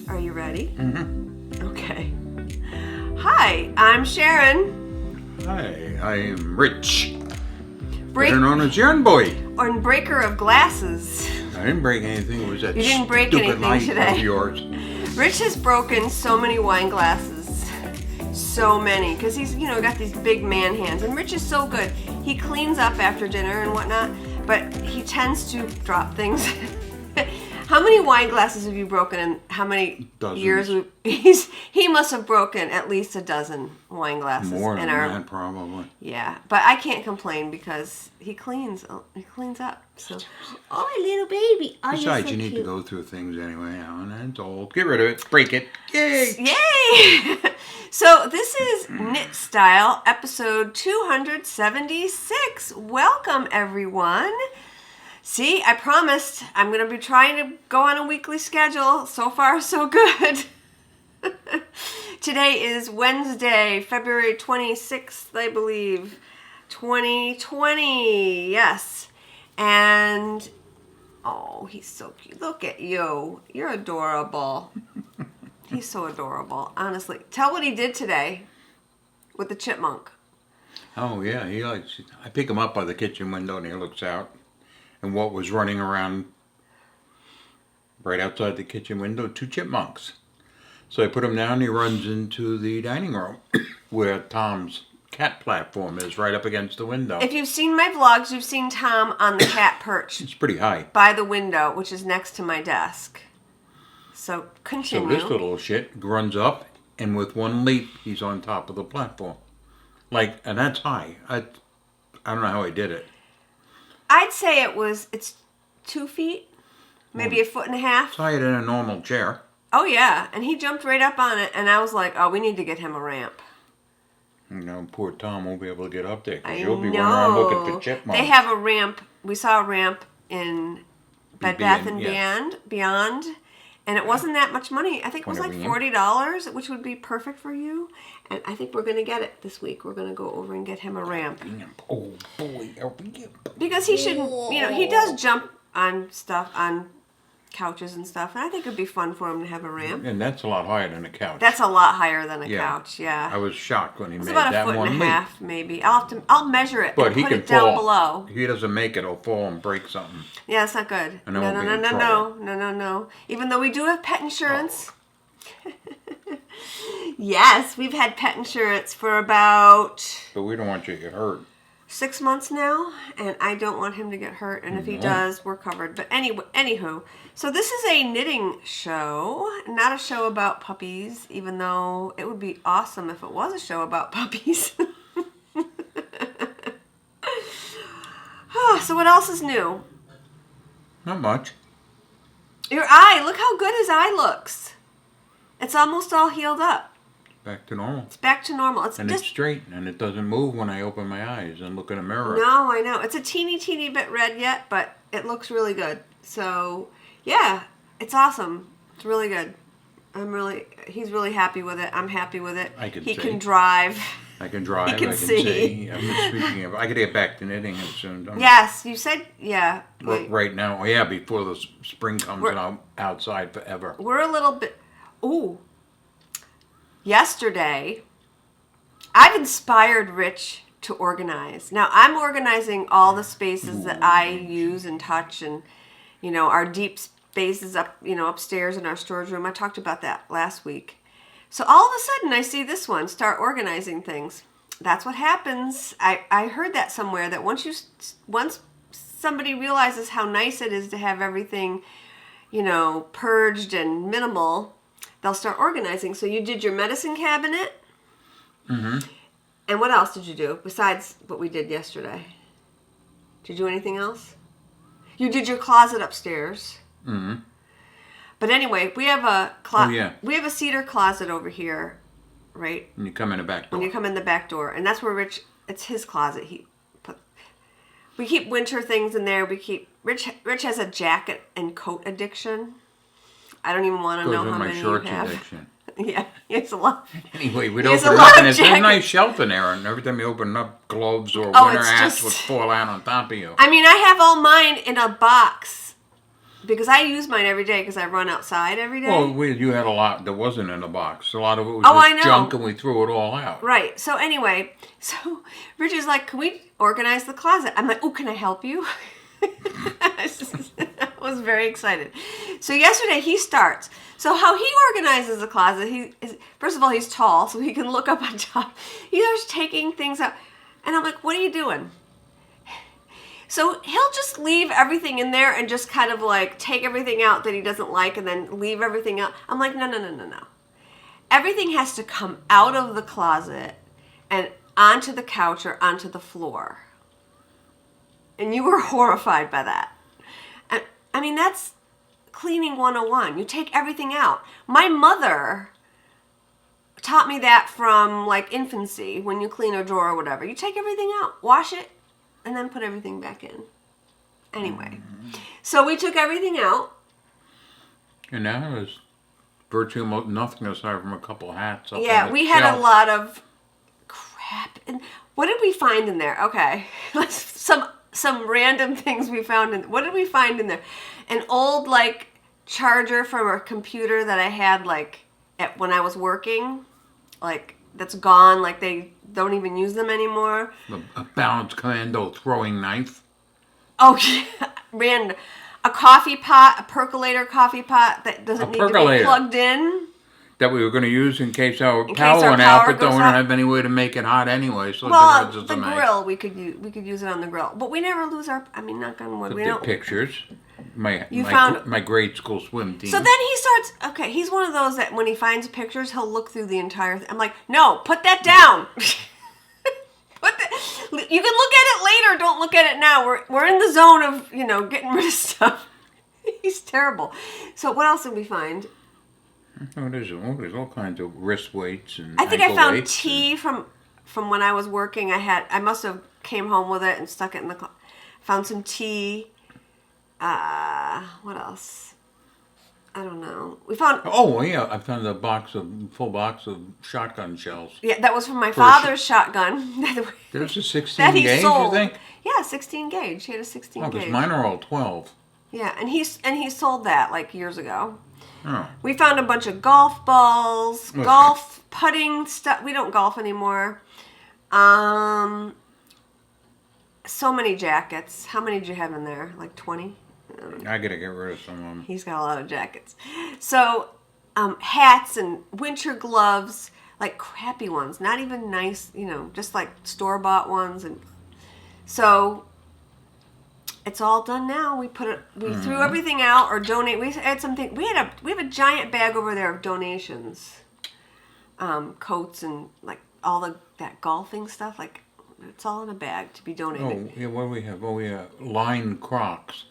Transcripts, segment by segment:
Are you ready? Mm-hmm. Okay. Hi, I'm Sharon. Hi, I am Rich. Better known as Young Boy. On breaker of glasses. I didn't break anything. It was that You didn't break stupid anything light today. of yours. Rich has broken so many wine glasses. So many. Because he's, got these big man hands. And Rich is so good. He cleans up after dinner and whatnot. But he tends to drop things. How many wine glasses have you broken and how many years? He must have broken at least a dozen wine glasses. More than that, probably. Yeah, but I can't complain because he cleans up. So, oh, little baby. Oh, Besides, so you need cute. to go through things anyway now, and it's old. Get rid of it. Break it. Yay! Yay! So this is Knit Style, episode 276. Welcome, everyone. See, I promised I'm going to be trying to go on a weekly schedule. So far, so good. Today is Wednesday, February 26th, I believe, 2020. Yes. And, oh, he's so cute. Look at you. You're adorable. He's so adorable, honestly. Tell what he did today with the chipmunk. Oh, yeah. I pick him up by the kitchen window, and he looks out. And what was running around right outside the kitchen window? 2 chipmunks. So I put him down, he runs into the dining room where Tom's cat platform is, right up against the window. If you've seen my vlogs, you've seen Tom on the cat perch. It's pretty high. By the window, which is next to my desk. So continue. So this little shit runs up, and with one leap, he's on top of the platform. And that's high. I don't know how he did it. I'd say it's 2 feet, maybe a foot and a half. It's higher than a normal chair. Oh yeah, and he jumped right up on it, and I was like, oh, we need to get him a ramp. Poor Tom won't be able to get up there, because I you'll be know. running around looking for chipmunks. They have a ramp. We saw a ramp in Bed Bath & Beyond, and it wasn't that much money. I think it was like $40, which would be perfect for you. And I think we're going to get it this week. We're going to go over and get him a ramp. Oh, boy. Because he shouldn't, he does jump on stuff, on couches and stuff. And I think it'd be fun for him to have a ramp. And that's a lot higher than a couch. That's a lot higher than a couch, yeah. I was shocked when he made about that a foot one and a leap. half, maybe. I'll measure it and he put can it down fall. below. If he doesn't make it, he'll fall and break something. Yeah, that's not good. And No. Even though we do have pet insurance. Oh. Yes, we've had pet insurance for about... But we don't want you to get hurt. 6 months now, and I don't want him to get hurt, and if he does, we're covered. But anywho, so this is a knitting show, not a show about puppies, even though it would be awesome if it was a show about puppies. So what else is new? Not much. Your eye, look how good his eye looks. It's almost all healed up. Back to normal. It's back to normal. It's straight, and it doesn't move when I open my eyes and look in a mirror. No, I know. It's a teeny bit red yet, but it looks really good. So, yeah, it's awesome. It's really good. He's really happy with it. I'm happy with it. He can drive. I can drive. He can see. I'm speaking of, I could get back to knitting soon. Yes, you said, yeah. Right now, before the spring comes and I'm outside forever. We're a little bit, yesterday, I've inspired Rich to organize. Now, I'm organizing all the spaces that I use and touch and, our deep spaces up, upstairs in our storage room. I talked about that last week. So all of a sudden, I see this one start organizing things. That's what happens. I heard that somewhere, that once somebody realizes how nice it is to have everything, purged and minimal, they'll start organizing. So you did your medicine cabinet. Mm-hmm. And what else did you do besides what we did yesterday? Did you do anything else? You did your closet upstairs. Mm-hmm. But anyway, we have a we have a cedar closet over here, right? When you come in the back door. When you come in the back door, and that's where it's his closet. We keep winter things in there. Rich has a jacket and coat addiction. I don't even want to know how many you have. Addiction. Yeah, he has a lot. Anyway, we'd open it up, and there's a nice shelf in there, and every time you open up, gloves or winter hats would fall out on top of you. I mean, I have all mine in a box because I use mine every day because I run outside every day. Well, you had a lot that wasn't in the box. A lot of it was I know. just junk, and we threw it all out. Right. So anyway, Richie's like, "Can we organize the closet?" I'm like, "Oh, can I help you?" I was very excited. So yesterday he starts. So how he organizes the closet, first of all, he's tall, so he can look up on top. He starts taking things out. And I'm like, "What are you doing?" So he'll just leave everything in there and just kind of like take everything out that he doesn't like and then leave everything out. I'm like, no. Everything has to come out of the closet and onto the couch or onto the floor. And you were horrified by that. And, I mean, that's cleaning 101. You take everything out. My mother taught me that from like infancy. When you clean a drawer or whatever, you take everything out, wash it, and then put everything back in. Anyway, so we took everything out. And now there's virtually nothing aside from a couple of hats. Yeah, we had a lot of crap. And what did we find in there? Okay, some random things we found in. What did we find in there? An old like charger from a computer that I had like when I was working, like that's gone. Like they don't even use them anymore. A balance commando throwing knife. Oh, yeah. A coffee pot, a percolator coffee pot that doesn't need to be plugged in. That we were going to use in case our power went out, but don't have any way to make it hot anyway. So well, the grill we could use it on the grill, but we never lose our. I mean, knock on wood. We don't. Pictures. My grade school swim team. So then he starts. Okay, he's one of those that when he finds pictures, he'll look through the entire thing. I'm like, no, put that down. You can look at it later. Don't look at it now. We're in the zone of getting rid of stuff. He's terrible. So what else did we find? Oh, there's all kinds of wrist weights and I think I found tea from when I was working. I must have came home with it and stuck it in the found some tea. What else? I don't know. We found. Oh yeah, I found a full box of shotgun shells. Yeah, that was from my father's shotgun. There's a 16 gauge, sold. You think? Yeah, 16 gauge. He had a 16 gauge. Because mine are all 12. Yeah, and he sold that like years ago. Oh. We found a bunch of golf balls, golf putting stuff. We don't golf anymore. So many jackets. How many did you have in there? Like 20? I gotta get rid of some of them. He's got a lot of jackets. So, hats and winter gloves, like crappy ones, not even nice, just like store-bought ones. And so, it's all done now. We threw everything out or donate. We had something. We have a giant bag over there of donations, coats and like all that golfing stuff. Like it's all in a bag to be donated. Oh yeah, what do we have? Oh yeah, lined Crocs.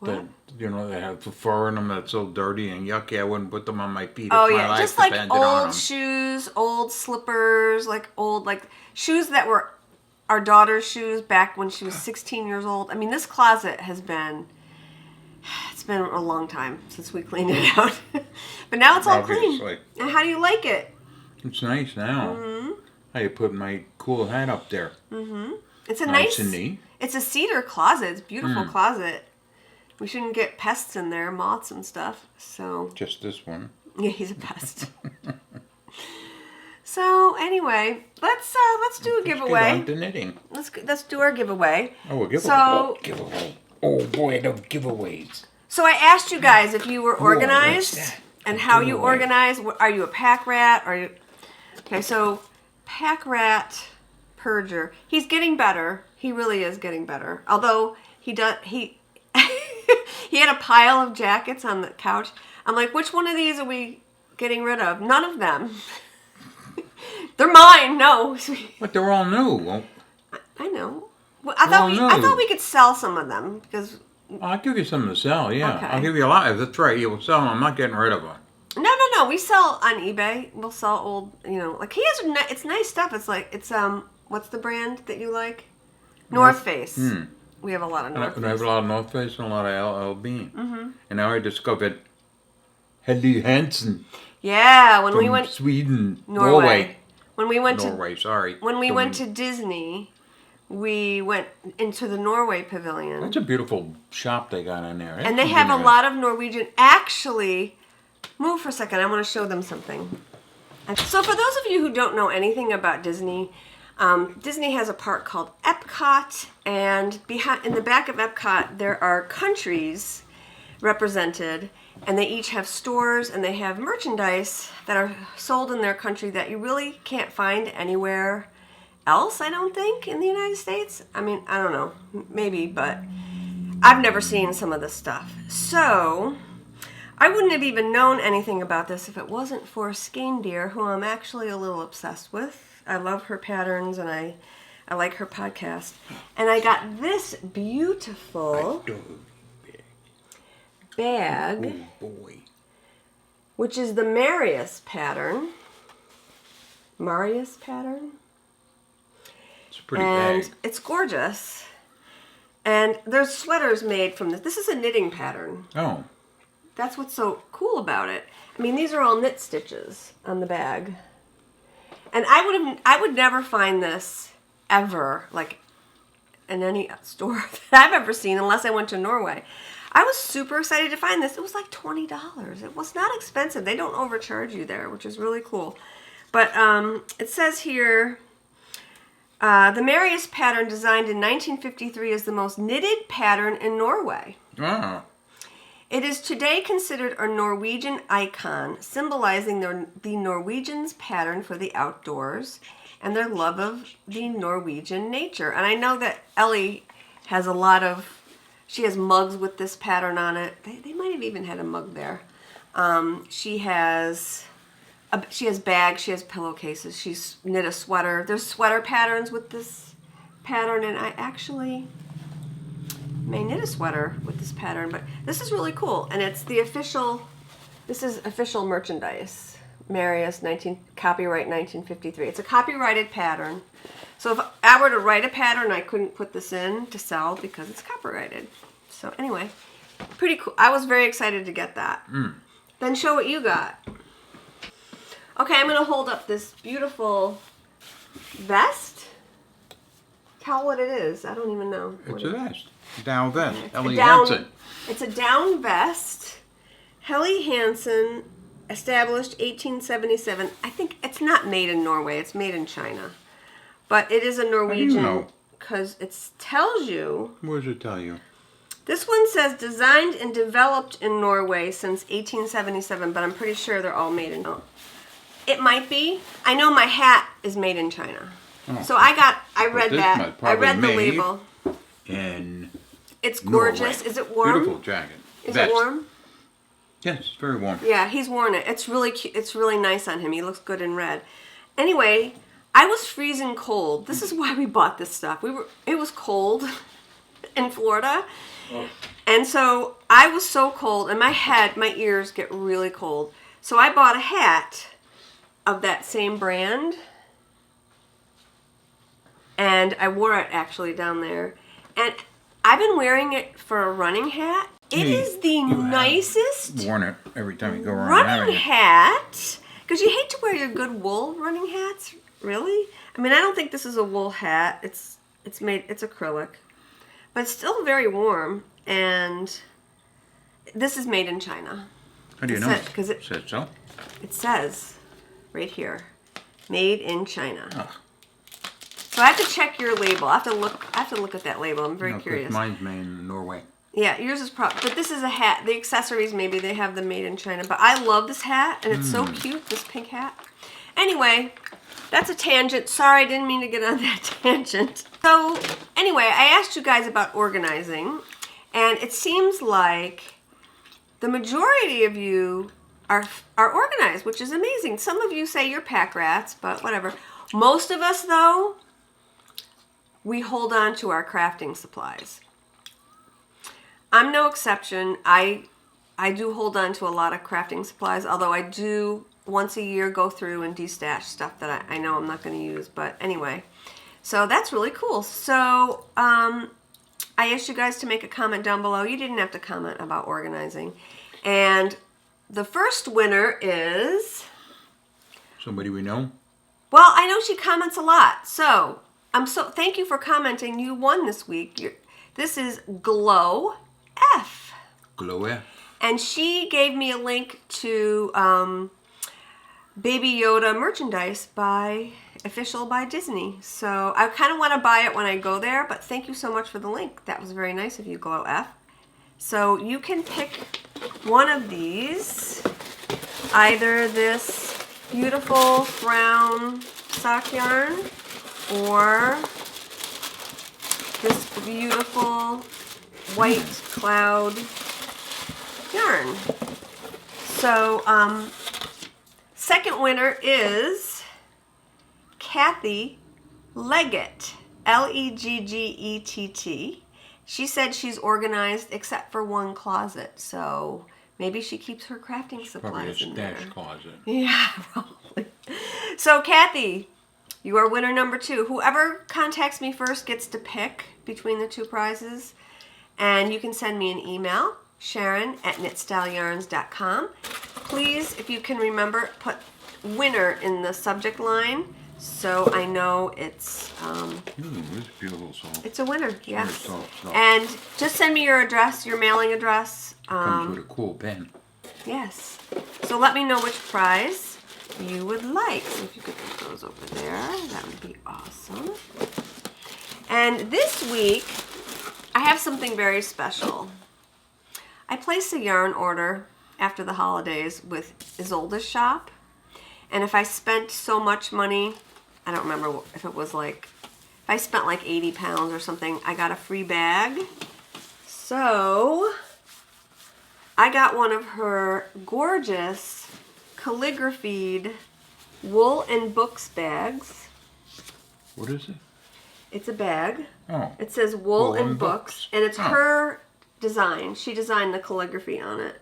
What? That they have the fur in them that's so dirty and yucky. I wouldn't put them on my feet. Oh if my yeah, life just like depended on old them. shoes, old slippers, like old shoes that were our daughter's shoes back when she was 16 years old. I mean, this closet it's been a long time since we cleaned it out. But now it's all clean. And how do you like it? It's nice now. Mm-hmm. I put my cool hat up there. Mm-hmm. It's a nice and neat. It's a cedar closet. It's a beautiful closet. We shouldn't get pests in there, moths and stuff. So just this one. Yeah, he's a pest. So anyway, let's do a giveaway. Get on to knitting. Let's do our giveaway. Oh, a giveaway. Giveaway. Oh boy, the giveaways. So I asked you guys if you were organized and how you organize. Are you a pack rat? Okay? So pack rat Perger. He's getting better. He really is getting better. Although he had a pile of jackets on the couch. I'm like, which one of these are we getting rid of? None of them. They're mine. No. But they're all new. I know. Well, I thought we could sell some of them because. I'll give you some to sell. Yeah, okay. I'll give you a lot. If that's right, you will sell them. I'm not getting rid of them. No. We sell on eBay. We'll sell old. Like he has. It's nice stuff. It's what's the brand that you like? North Face. We have a lot of North Face. I have a lot of North Face and a lot of LL Bean. Mm-hmm. And now I discovered Helly Hansen. Yeah, when we went Sweden, Norway. When we went Norway, sorry. When we went to Disney, we went into the Norway Pavilion. That's a beautiful shop they got in there. And they have a lot of Norwegian. Actually, move for a second. I want to show them something. So for those of you who don't know anything about Disney, Disney has a park called Epcot, and in the back of Epcot there are countries represented, and they each have stores and they have merchandise that are sold in their country that you really can't find anywhere else, I don't think, in the United States. I mean, I don't know, maybe, but I've never seen some of this stuff. So I wouldn't have even known anything about this if it wasn't for Skeindir, who I'm actually a little obsessed with. I love her patterns and I like her podcast. And I got this beautiful bag, which is the Marius pattern. Marius pattern. It's a pretty bag. It's gorgeous. And there's sweaters made from this. This is a knitting pattern. Oh. That's what's so cool about it. I mean, these are all knit stitches on the bag. And I would never find this ever, like, in any store that I've ever seen unless I went to Norway. I was super excited to find this. It was like $20. It was not expensive. They don't overcharge you there, which is really cool. But it says here, the Marius pattern, designed in 1953, is the most knitted pattern in Norway. Oh. It is today considered a Norwegian icon, symbolizing the Norwegians' pattern for the outdoors and their love of the Norwegian nature. And I know that Ellie has she has mugs with this pattern on it. They might have even had a mug there. She has bags, she has pillowcases, she's knit a sweater. There's sweater patterns with this pattern, and I actually may knit a sweater with this pattern, but this is really cool, and it's this is official merchandise. Marius, copyright 1953. It's a copyrighted pattern. So if I were to write a pattern, I couldn't put this in to sell because it's copyrighted. So anyway, pretty cool. I was very excited to get that. Then show what you got. Okay, I'm going to hold up this beautiful vest. Tell what it is. I don't even know. It's a vest. Down vest. Okay. Ellie Hansen. It's a down vest. Helly Hansen, established 1877. I think it's not made in Norway. It's made in China. But it is a Norwegian, because it tells you. What does it tell you? This one says designed and developed in Norway since 1877, but I'm pretty sure they're all made in. It might be. I know my hat is made in China. Oh. So I read that. I read the made label. In It's gorgeous. Norway. Is it warm? Beautiful jacket. Is vest. it warm? Yes, it's very warm. Yeah, he's worn it. It's really cute. It's really nice on him. He looks good in red. Anyway, I was freezing cold. This is why we bought this stuff. It was cold in Florida. And so I was so cold, and my ears get really cold. So I bought a hat of that same brand, and I wore it actually down there. And I've been wearing it for a running hat. It is the nicest Worn it every time you go around. running hat. Because you hate to wear your good wool running hats, really. I mean, I don't think this is a wool hat. It's acrylic, but it's still very warm. And this is made in China. How do you know? Because it says so. It says right here, made in China. Oh. So I have to check your label. I have to look at that label. I'm very curious. Mine's made in Norway. Yeah, yours is but this is a hat. The accessories, maybe they have them made in China. But I love this hat, and it's so cute, this pink hat. Anyway, that's a tangent. Sorry, I didn't mean to get on that tangent. So anyway, I asked you guys about organizing, and it seems like the majority of you are organized, which is amazing. Some of you say you're pack rats, but whatever. Most of us, though, we hold on to our crafting supplies. I'm no exception. I do hold on to a lot of crafting supplies, although I do once a year go through and de-stash stuff that I know I'm not going to use. But anyway, so that's really cool. So I asked you guys to make a comment down below. You didn't have to comment about organizing. And the first winner is... Somebody we know? Well, I know she comments a lot. So Thank you for commenting. You won this week. This is Glow F. Glow F. And she gave me a link to Baby Yoda merchandise official by Disney. So I kind of want to buy it when I go there, but thank you so much for the link. That was very nice of you, Glow F. So you can pick one of these, either this beautiful brown sock yarn or this beautiful white cloud yarn. So second winner is Kathy Leggett, Leggett. She said she's organized except for one closet, so maybe she keeps her crafting supplies in there. Probably a stash closet. Yeah, probably. So Kathy, you are winner number 2. Whoever contacts me first gets to pick between the 2 prizes, and you can send me an email, Sharon@knitstyleyarns.com. Please, if you can remember, put winner in the subject line, so I know it's It's beautiful soft. it's a winner. Very Yes. soft. And just send me your address, your mailing address. Comes with a cool pen. Yes. So let me know which prize you would like. So if you could put those over there, that would be awesome. And this week, I have something very special. I placed a yarn order after the holidays with Isolde's shop. And if I spent so much money, I don't remember if it was like, if I spent like 80 pounds or something, I got a free bag. So I got one of her gorgeous calligraphied wool and books bags. What is it? It's a bag. Oh. It says wool and books, and it's Oh. her design. She designed the calligraphy on it.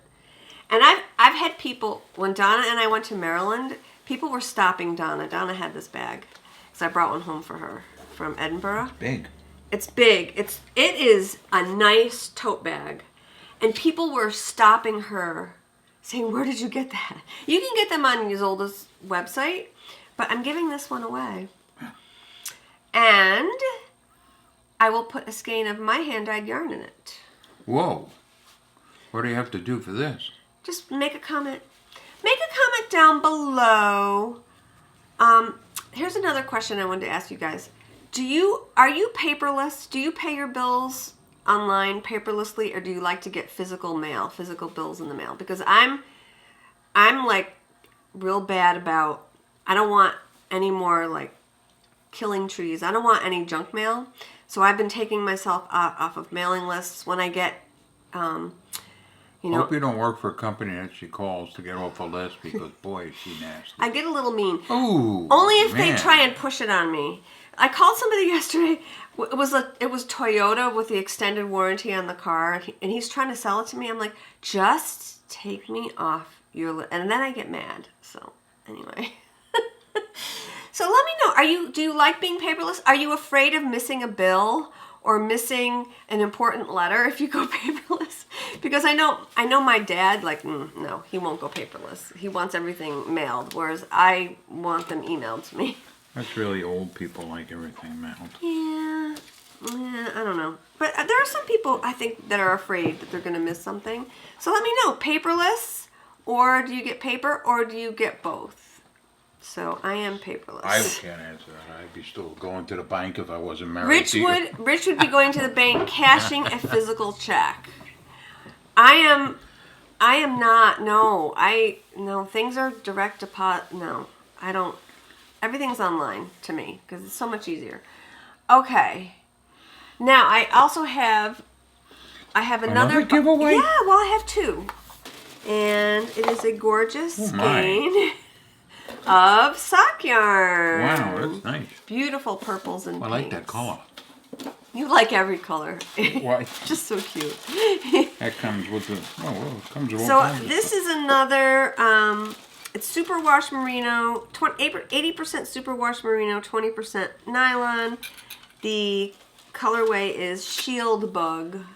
And I've had people, when Donna and I went to Maryland, people were stopping Donna. Donna had this bag, because I brought one home for her from Edinburgh. Big. It's big. It is a nice tote bag. And people were stopping her, saying, "Where did you get that?" You can get them on Isolde's website, but I'm giving this one away. And I will put a skein of my hand-dyed yarn in it. Whoa. What do you have to do for this? Just make a comment. Make a comment down below. Here's another question I wanted to ask you guys. Are you paperless? Do you pay your bills online paperlessly, or do you like to get physical bills in the mail? Because I'm like real bad about, I don't want any more like killing trees. I don't want any junk mail. So I've been taking myself off of mailing lists when I get, Hope you don't work for a company that she calls to get off a list, because boy, is she nasty. I get a little mean. Ooh, Only if they man. try and push it on me. I called somebody yesterday. It was Toyota with the extended warranty on the car, and he's trying to sell it to me. I'm like, just take me off your list, and then I get mad. So anyway, so let me know. Do you like being paperless? Are you afraid of missing a bill or missing an important letter if you go paperless? Because I know my dad, like, no, he won't go paperless. He wants everything mailed, whereas I want them emailed to me. That's really old people like everything mailed. Yeah, I don't know. But there are some people, I think, that are afraid that they're going to miss something. So let me know, paperless, or do you get paper, or do you get both? So I am paperless. I can't answer that. I'd be still going to the bank if I wasn't married to you. Rich would be going to the bank, cashing a physical check. I am not. No, things are direct deposit. No, I don't. Everything's online to me because it's so much easier. Okay. Now I also have. I have another giveaway. Yeah, well I have 2, and it is a gorgeous skein of sock yarn. Wow, that's nice. Beautiful purples and pinks. I like that color. You like every color. Why? Just so cute. That comes with the. It comes with all So kinds of this stuff. is another. It's superwash merino, 80% superwash merino, 20% nylon. The colorway is Shield Bug.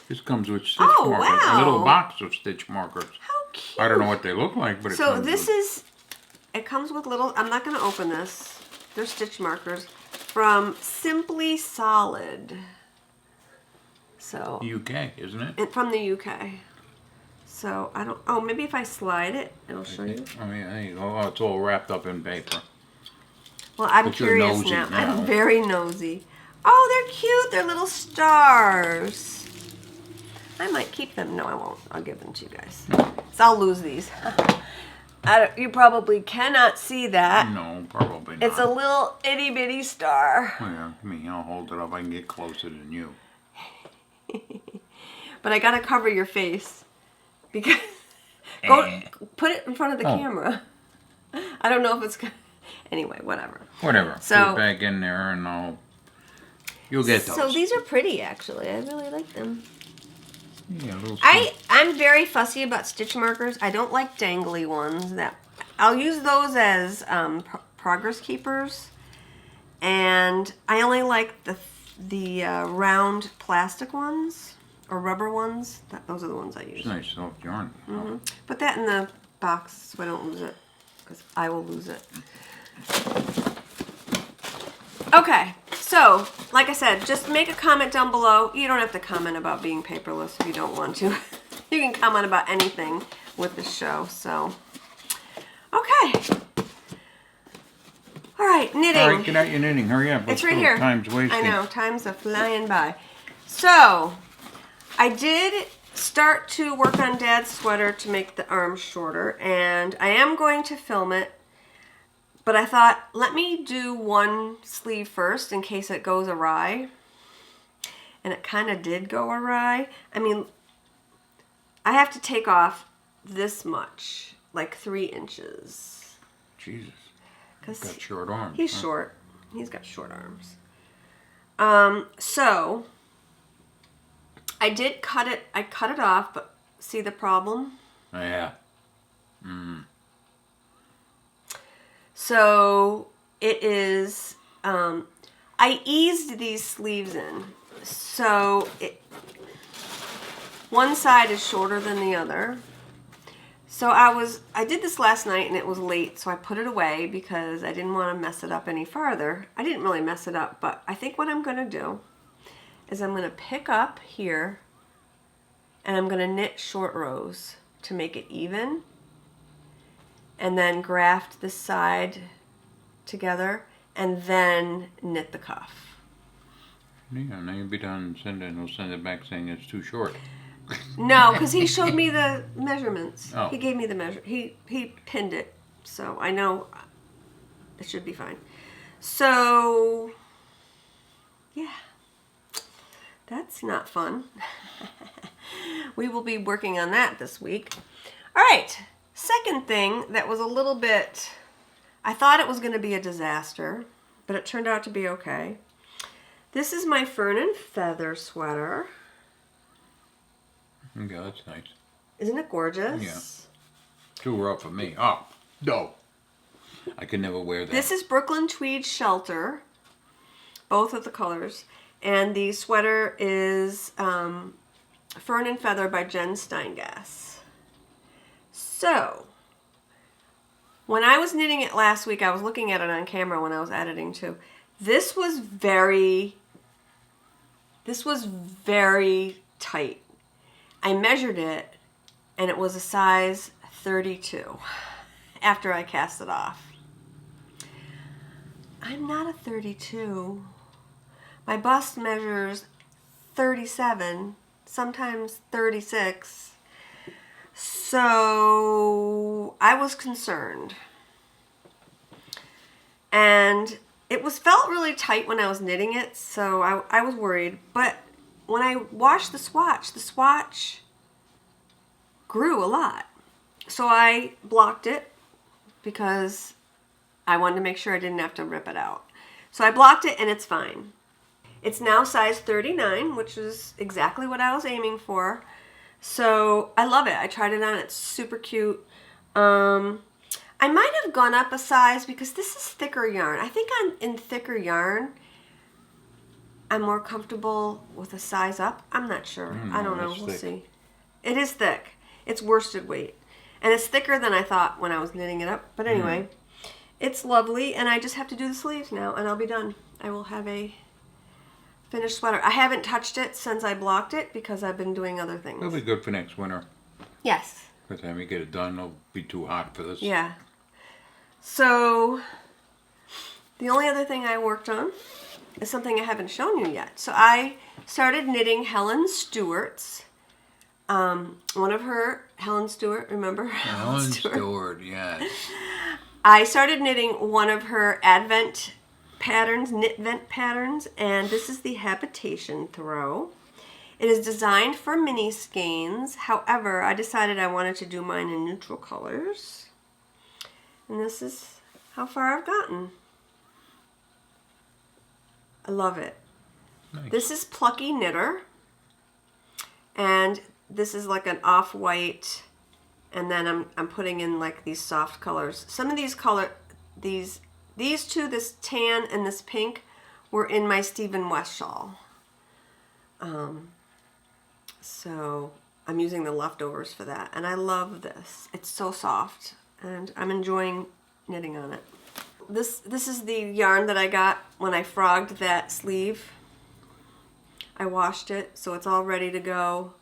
This comes with stitch Oh, markers. wow. A little box of stitch markers. How cute. I don't know what they look like, but it So comes this with... is, it comes with little, I'm not going to open this. They're stitch markers. from Simply Solid. So UK, isn't it? and from the UK. So I don't. Oh, maybe if I slide it, it'll show you. Oh yeah, there you go. Oh, it's all wrapped up in paper. Well, I'm But you're curious nosy now. now. I'm very nosy. Oh, they're cute. They're little stars. I might keep them. No, I won't. I'll give them to you guys. So I'll lose these. You probably cannot see that. No, probably not. It's a little itty bitty star. Oh, yeah, me, I'll hold it up. I can get closer than you. But I gotta cover your face because go put it in front of the camera. I don't know if it's gonna. Anyway, whatever. Whatever. So put it back in there, and you'll get those. So these are pretty, actually. I really like them. Yeah, little I'm very fussy about stitch markers. I don't like dangly ones. I'll use those as progress keepers, and I only like the round plastic ones or rubber ones. Those are the ones I use. It's nice soft yarn. Mm-hmm. Put that in the box so I don't lose it, because I will lose it. Okay, so like I said, just make a comment down below. You don't have to comment about being paperless if you don't want to. You can comment about anything with the show. So, okay. All right, knitting. All right, get out your knitting. Hurry up. It's right here. Time's wasting. I know, time's a flying by. So, I did start to work on Dad's sweater to make the arms shorter, and I am going to film it. But I thought, let me do one sleeve first in case it goes awry. And it kind of did go awry. I mean, I have to take off this much, like 3 inches. Jesus. He's 'Cause got short arms. he's huh? short. He's got short arms. So, I did cut it. I cut it off, but see the problem? Yeah. So it is, I eased these sleeves in. So one side is shorter than the other. So I did this last night and it was late, so I put it away because I didn't want to mess it up any farther. I didn't really mess it up, but I think what I'm going to do is I'm going to pick up here and I'm going to knit short rows to make it even. And then graft this side together, and then knit the cuff. Yeah, now you'll be done sending. He'll send it back saying it's too short. No, because he showed me the measurements. Oh. He gave me the measure. He pinned it, so I know it should be fine. So, yeah, that's not fun. We will be working on that this week. All right. Second thing that was a little bit, I thought it was going to be a disaster, but it turned out to be okay. This is my Fern and Feather sweater. Yeah, that's nice. Isn't it gorgeous? Yeah. Too rough for me. Oh, no. I could never wear that. This is Brooklyn Tweed Shelter, both of the colors. And the sweater is Fern and Feather by Jen Steingass. So, when I was knitting it last week, I was looking at it on camera when I was editing too. This was very tight. I measured it and it was a size 32 after I cast it off. I'm not a 32. My bust measures 37, sometimes 36. So I was concerned, and it felt really tight when I was knitting it, so I was worried. But when I washed the swatch grew a lot. So I blocked it because I wanted to make sure I didn't have to rip it out. So I blocked it and it's fine. It's now size 39, which is exactly what I was aiming for. So I love it. I tried it on. It's super cute. I might have gone up a size because this is thicker yarn. I think in thicker yarn, I'm more comfortable with a size up. I'm not sure. I don't know. We'll see. It is thick. It's worsted weight. And it's thicker than I thought when I was knitting it up. But anyway, it's lovely. And I just have to do the sleeves now and I'll be done. I will have a finished sweater. I haven't touched it since I blocked it because I've been doing other things. It'll be good for next winter. Yes. By the time you get it done, it'll be too hot for this. Yeah. So, the only other thing I worked on is something I haven't shown you yet. So I started knitting Helen Stewart's, one of her, Helen Stewart, remember? Helen Stewart, yes. I started knitting one of her Advent patterns, knit vent patterns, and this is the habitation throw. It is designed for mini skeins. However, I decided I wanted to do mine in neutral colors. And this is how far I've gotten. I love it. Nice. This is Plucky Knitter. And this is like an off-white. And then I'm putting in like these soft colors. Some of these these two, this tan and this pink, were in my Stephen West shawl. So I'm using the leftovers for that. And I love this. It's so soft. And I'm enjoying knitting on it. This is the yarn that I got when I frogged that sleeve. I washed it, so it's all ready to go.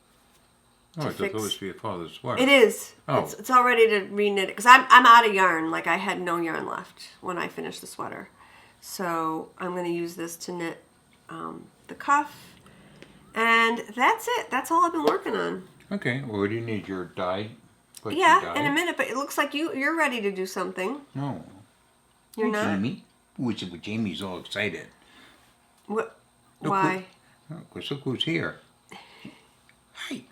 Oh, I thought that was for your father's sweater. It is. Oh. It's all ready to re-knit it. Because I'm out of yarn. Like, I had no yarn left when I finished the sweater. So I'm going to use this to knit the cuff. And that's it. That's all I've been working on. Okay, well, do you need your dye? Yeah, in a minute. But it looks like you're ready to do something. No. You're not? Jamie? Jamie's all excited. What? Look Why? Because look who's here. Hi,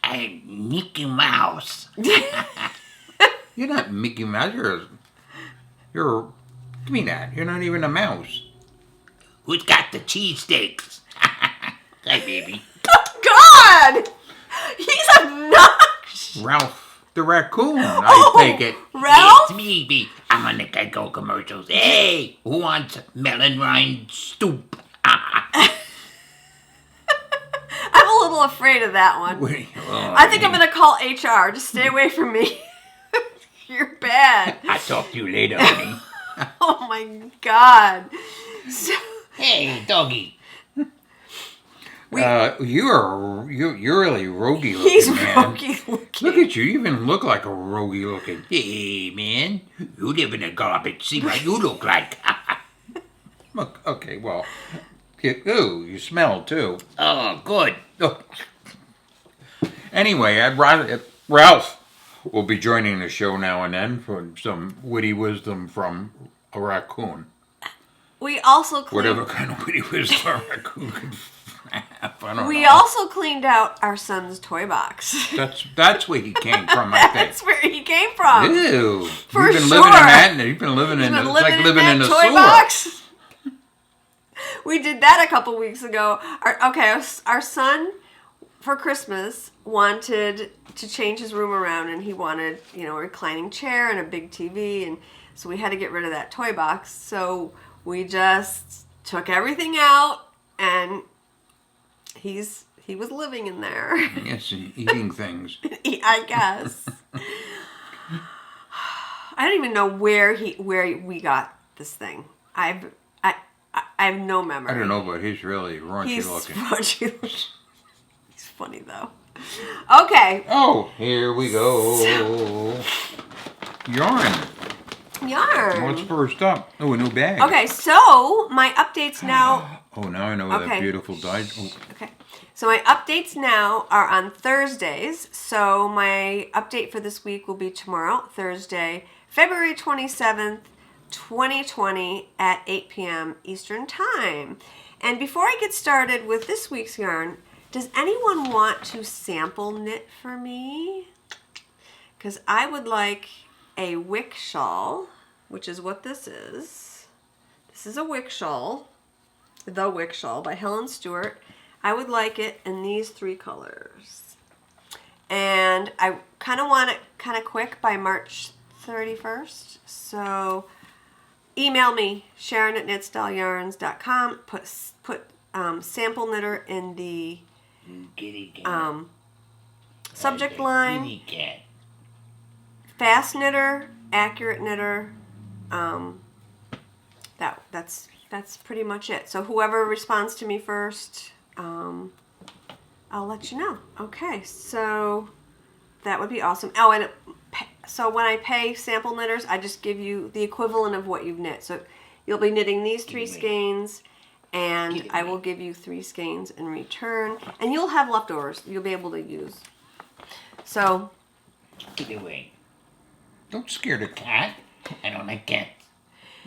I'm Mickey Mouse. You're not Mickey Mouse. You're. Give me that. You're not even a mouse. Who's got the cheesesteaks? Hi, baby. God! He's obnoxious. Ralph the raccoon, I take it. Ralph? It's me, baby. I'm on the Geico commercials. Hey, who wants melon rind soup? I'm a little afraid of that one. I think I'm going to call HR. Just stay away from me. You're bad. I'll talk to you later, honey. Oh my God. So, Hey, doggy. You're really roguey looking, he's man. roguey looking. Look at you. You even look like a roguey looking. Hey, man. You live in the garbage. See what you look like. Look, okay, well. Ooh, you smell too. Oh, good. Oh. Anyway, Ralph will be joining the show now and then for some witty wisdom from a raccoon. We also cleaned, Whatever kind of witty wisdom a raccoon could have. I don't we know. also cleaned out our son's toy box. That's where he came from, I think. That's where he came from. Ew. For You've been sure. living in that, and you've been living in Been it's like living that in a toy sewer. box. We did that a couple weeks ago. Our son, for Christmas, wanted to change his room around, and he wanted, a reclining chair and a big TV, and so we had to get rid of that toy box. So we just took everything out, and he was living in there. Yes, and eating things. I guess. I don't even know where we got this thing. I have no memory. I don't know, but he's really raunchy looking. Raunchy looking. He's funny though. Okay. Oh, here we go. Yarn. What's first up? Oh, a new bag. Okay, so my updates now. Oh, now I know where that Okay. beautiful dye. Oh, Okay. So my updates now are on Thursdays. So my update for this week will be tomorrow, Thursday, February 27th, 2020 at 8 p.m. Eastern Time. And before I get started with this week's yarn, does anyone want to sample knit for me? Because I would like a wick shawl, which is what this is. This is a wick shawl, The Wick Shawl by Helen Stewart. I would like it in these 3 colors. And I kind of want it kind of quick by March 31st. So email me, Sharon@knitstyleryarns.com. Put sample knitter in the Kitty cat. subject line. Kitty cat. Fast knitter, accurate knitter. That's that's pretty much it. So whoever responds to me first, I'll let you know. Okay, so that would be awesome. Oh, and so when I pay sample knitters, I just give you the equivalent of what you've knit. So you'll be knitting these 3 skeins, and I will give you 3 skeins in return, and you'll have leftovers you'll be able to use. So, Get away. Don't scare the cat. I don't like cats.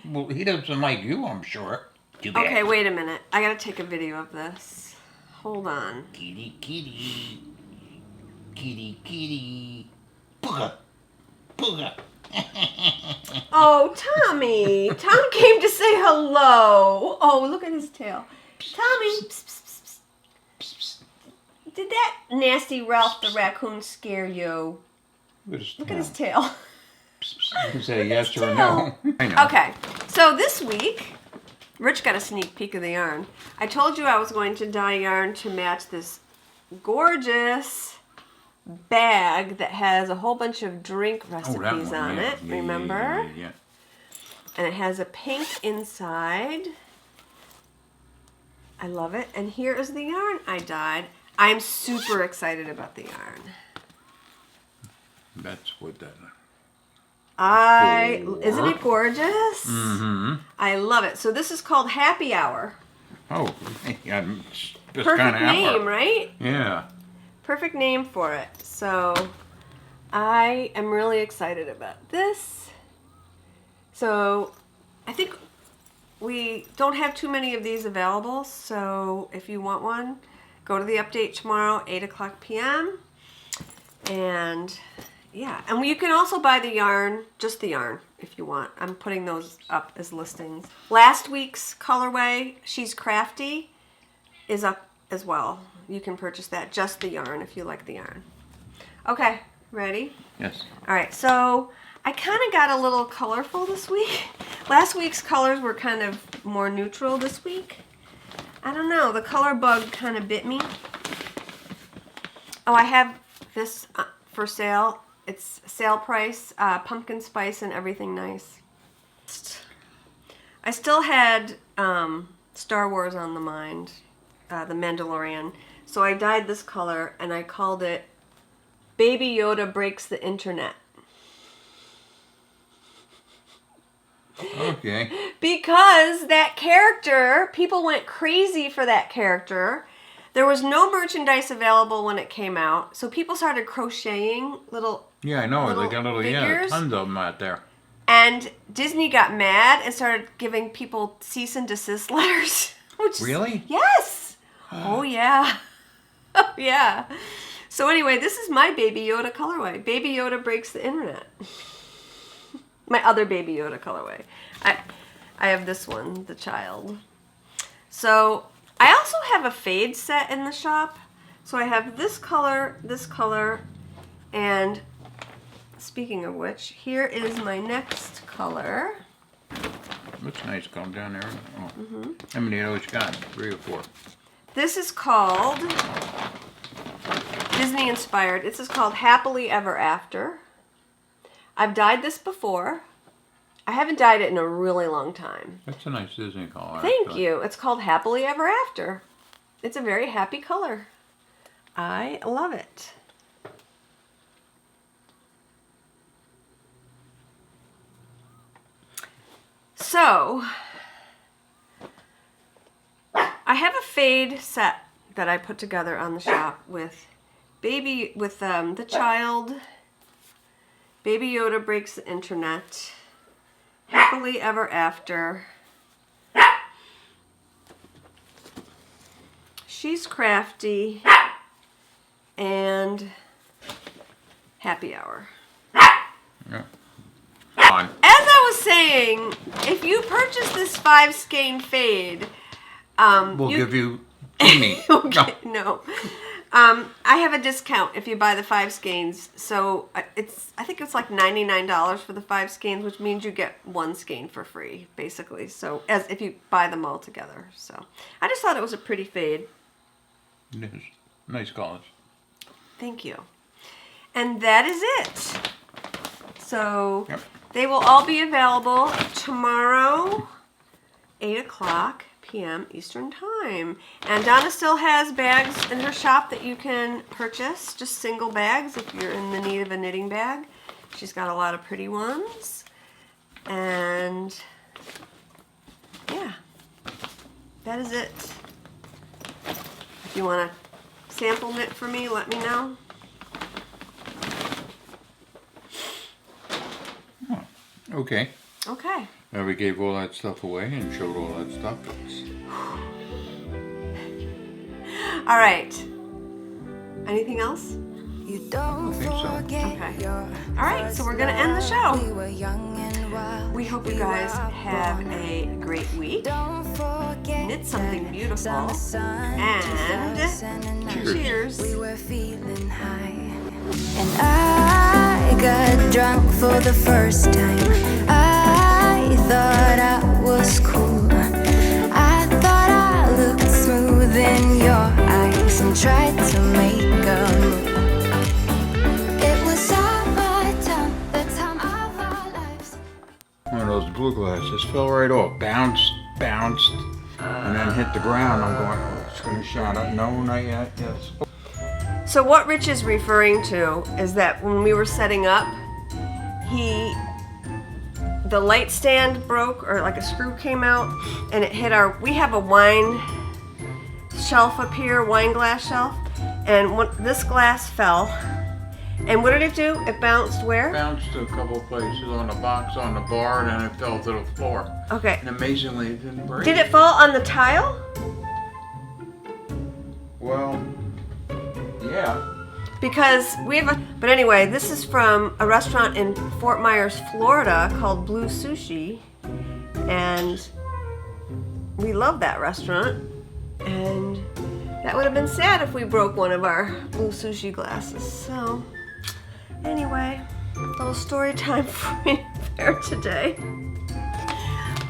Well, he doesn't like you, I'm sure. Too bad. okay, wait a minute. I gotta take a video of this. Hold on. Kitty, kitty. Kitty, kitty. Booga. Booga. Oh, Tommy! Tom came to say hello. Oh, look at his tail. Tommy! Psst, psst, psst, psst. Did that nasty Ralph the raccoon scare you? Look at his tail. You can say yes or tail. no. I know. Okay, so this week, Rich got a sneak peek of the yarn. I told you I was going to dye yarn to match this gorgeous bag that has a whole bunch of drink recipes on it, remember? Yeah. And it has a pink inside. I love it. And here is the yarn I dyed. I'm super excited about the yarn. That's what that. Isn't it gorgeous? Mm-hmm. I love it. So this is called Happy Hour. Oh, yeah, this Perfect kind of name, hour. right? Yeah. Perfect name for it. So I am really excited about this. So I think we don't have too many of these available. So if you want one, go to the update tomorrow, 8:00 p.m. And yeah, and you can also buy the yarn, just the yarn, if you want. I'm putting those up as listings. Last week's colorway, She's Crafty, is up as well. You can purchase that, just the yarn, if you like the yarn. Okay, ready? Yes. All right, so I kind of got a little colorful this week. Last week's colors were kind of more neutral this week. I don't know, the color bug kind of bit me. Oh, I have this for sale. It's sale price, pumpkin spice and everything nice. I still had Star Wars on the mind, the Mandalorian. So I dyed this color and I called it Baby Yoda Breaks the Internet. Okay. Because that character, people went crazy for that character. There was no merchandise available when it came out, so people started crocheting little Yeah, I know. little They got figures. tons of them out there. And Disney got mad and started giving people cease and desist letters. Which Really? Yes. Oh, yeah. Oh, yeah. So anyway, this is my Baby Yoda colorway. Baby Yoda Breaks the Internet. My other Baby Yoda colorway. I have this one, the child. So I also have a fade set in the shop. So I have this color, and speaking of which, here is my next color. Looks nice. Calm down there. Oh. How many of those you got? 3 or 4? This is called Disney inspired. This is called Happily Ever After. I've dyed this before. I haven't dyed it in a really long time. That's a nice Disney color. Thank you. It's called Happily Ever After. It's a very happy color. I love it. So, I have a fade set that I put together on the shop with the child, Baby Yoda Breaks the Internet, Happily Ever After, She's Crafty, and Happy Hour. Yeah. On. As I was saying, if you purchase this 5 skein fade, We'll give you Amy. okay, no. I have a discount if you buy the 5 skeins. So I think it's like $99 for the 5 skeins, which means you get 1 skein for free, basically. So as if you buy them all together. So I just thought it was a pretty fade. It is. Nice colors. Thank you. And that is it. So Yep. they will all be available tomorrow, 8 o'clock p.m. Eastern Time. And Donna still has bags in her shop that you can purchase, just single bags if you're in the need of a knitting bag. She's got a lot of pretty ones. And yeah, that is it. If you want to sample knit for me, let me know. Okay. Okay. Now we gave all that stuff away and showed all that stuff. All right. Anything else? You don't forget Okay. your All right, so we're gonna end the show. We were young and wild. We hope you guys have a great week. Don't forget Knit something beautiful. summer sun, And 2009. cheers. We were feeling high. And I got drunk for the first time. I thought I was cool. I thought I looked smooth in your eyes and tried to make a move. It was summertime, the time of our lives. One of those blue glasses fell right off, bounced, and then hit the ground. I'm going, oh, it's going to shine up. No, not yet. Yes. So what Rich is referring to is that when we were setting up, the light stand broke, or like a screw came out, and it hit we have a wine shelf up here, wine glass shelf, and this glass fell. And what did it do? It bounced where? Bounced a couple of places on the box, on the bar, and then it fell to the floor. Okay. And amazingly, it didn't break. Did it fall on the tile? Well, yeah. Because we have but anyway, this is from a restaurant in Fort Myers, Florida called Blue Sushi. And we love that restaurant. And that would have been sad if we broke one of our Blue Sushi glasses. So anyway, a little story time for me there today.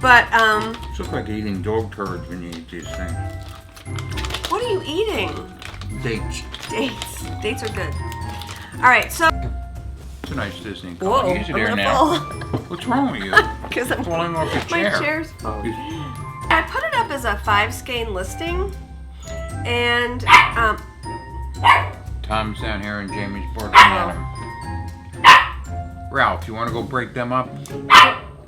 But It's just like eating dog turds when you eat these things. what are you eating? Dates. Dates. Dates are good. All right, so It's a nice Disney. whoa, Easy I'm there gonna now. fall. What's wrong with you? Because I'm Falling off your my chair. chair's falling. I put it up as a 5-skein listing, and Tom's down here and Jamie's barking at him. Ralph, you want to go break them up?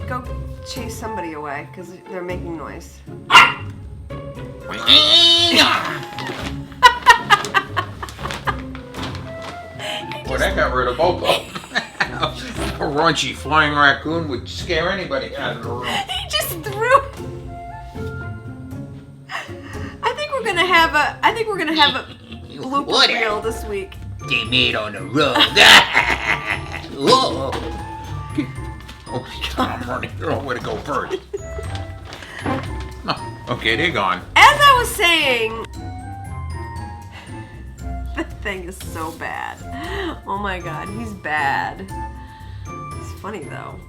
go chase somebody away because they're making noise. Well, that got rid of both of them. A raunchy flying raccoon would scare anybody out of the room. He just threw. I think we're gonna have a blooper What? reel this week. They made on the road. Whoa. Oh, I'm running. I don't know where to go first. Oh, okay, they're gone. As I was saying, the thing is so bad. Oh my god, he's bad. It's funny though.